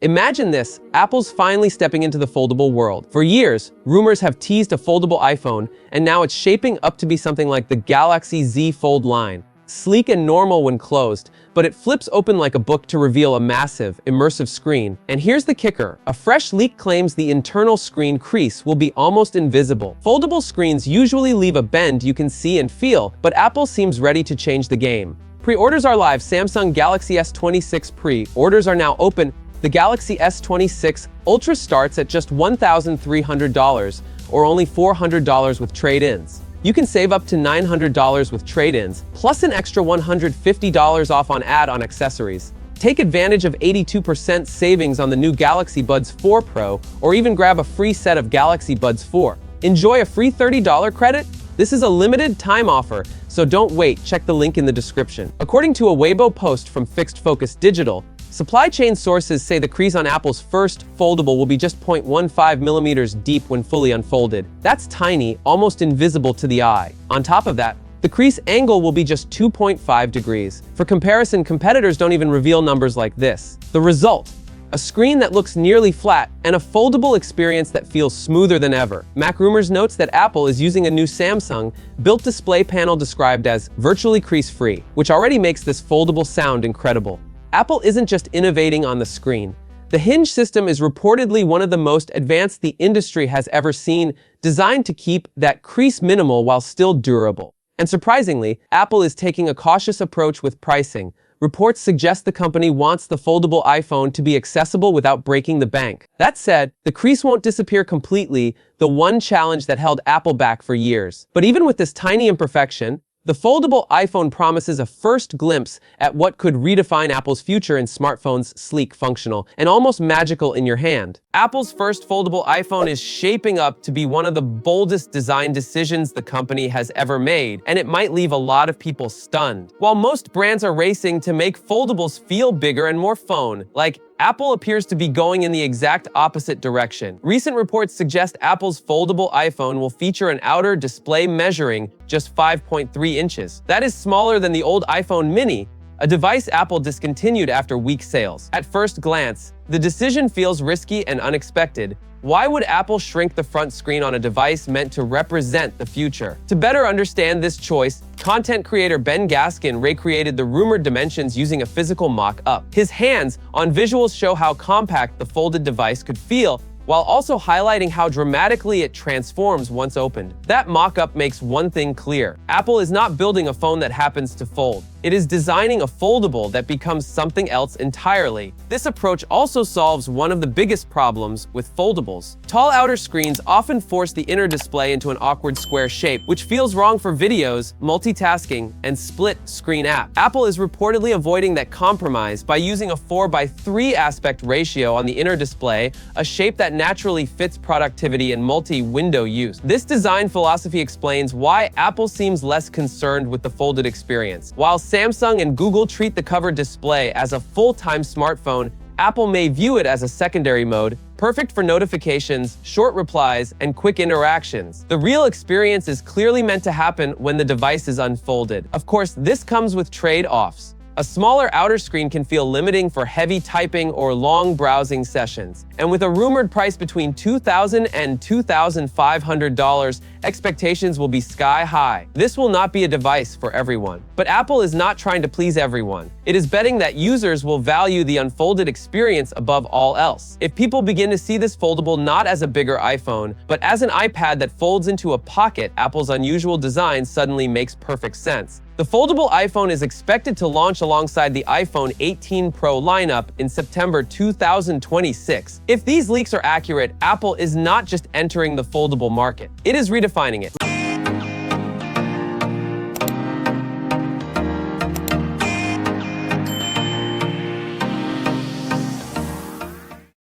Imagine this, Apple's finally stepping into the foldable world. For years, rumors have teased a foldable iPhone, and now it's shaping up to be something like the Galaxy Z Fold line. Sleek and normal when closed, but it flips open like a book to reveal a massive, immersive screen. And here's the kicker. A fresh leak claims the internal screen crease will be almost invisible. Foldable screens usually leave a bend you can see and feel, but Apple seems ready to change the game. Pre-orders are live. Samsung Galaxy S26 pre-orders are now open. The Galaxy S26 Ultra starts at just $1,300, or only $400 with trade-ins. You can save up to $900 with trade-ins, plus an extra $150 off on add-on accessories. Take advantage of 82% savings on the new Galaxy Buds 4 Pro, or even grab a free set of Galaxy Buds 4. Enjoy a free $30 credit? This is a limited time offer, so don't wait. Check the link in the description. According to a Weibo post from Fixed Focus Digital, supply chain sources say the crease on Apple's first foldable will be just 0.15 millimeters deep when fully unfolded. That's tiny, almost invisible to the eye. On top of that, the crease angle will be just 2.5 degrees. For comparison, competitors don't even reveal numbers like this. The result: a screen that looks nearly flat and a foldable experience that feels smoother than ever. MacRumors notes that Apple is using a new Samsung-built display panel described as virtually crease-free, which already makes this foldable sound incredible. Apple isn't just innovating on the screen. The hinge system is reportedly one of the most advanced the industry has ever seen, designed to keep that crease minimal while still durable. And surprisingly, Apple is taking a cautious approach with pricing. Reports suggest the company wants the foldable iPhone to be accessible without breaking the bank. That said, the crease won't disappear completely, the one challenge that held Apple back for years. But even with this tiny imperfection, the foldable iPhone promises a first glimpse at what could redefine Apple's future in smartphones: sleek, functional, and almost magical in your hand. Apple's first foldable iPhone is shaping up to be one of the boldest design decisions the company has ever made, and it might leave a lot of people stunned. While most brands are racing to make foldables feel bigger and more phone-like, Apple appears to be going in the exact opposite direction. Recent reports suggest Apple's foldable iPhone will feature an outer display measuring just 5.3 inches. That is smaller than the old iPhone mini, a device Apple discontinued after weak sales. At first glance, the decision feels risky and unexpected. Why would Apple shrink the front screen on a device meant to represent the future? To better understand this choice, content creator Ben Gaskin recreated the rumored dimensions using a physical mock-up. His hands-on visuals show how compact the folded device could feel, while also highlighting how dramatically it transforms once opened. That mock-up makes one thing clear: Apple is not building a phone that happens to fold. It is designing a foldable that becomes something else entirely. This approach also solves one of the biggest problems with foldables. Tall outer screens often force the inner display into an awkward square shape, which feels wrong for videos, multitasking, and split-screen apps. Apple is reportedly avoiding that compromise by using a 4:3 aspect ratio on the inner display, a shape that naturally fits productivity and multi-window use. This design philosophy explains why Apple seems less concerned with the folded experience. While Samsung and Google treat the cover display as a full-time smartphone, Apple may view it as a secondary mode, perfect for notifications, short replies, and quick interactions. The real experience is clearly meant to happen when the device is unfolded. Of course, this comes with trade-offs. A smaller outer screen can feel limiting for heavy typing or long browsing sessions. And with a rumored price between $2,000 and $2,500, expectations will be sky high. This will not be a device for everyone. But Apple is not trying to please everyone. It is betting that users will value the unfolded experience above all else. If people begin to see this foldable not as a bigger iPhone, but as an iPad that folds into a pocket, Apple's unusual design suddenly makes perfect sense. The foldable iPhone is expected to launch alongside the iPhone 18 Pro lineup in September 2026. If these leaks are accurate, Apple is not just entering the foldable market. It is redefining it.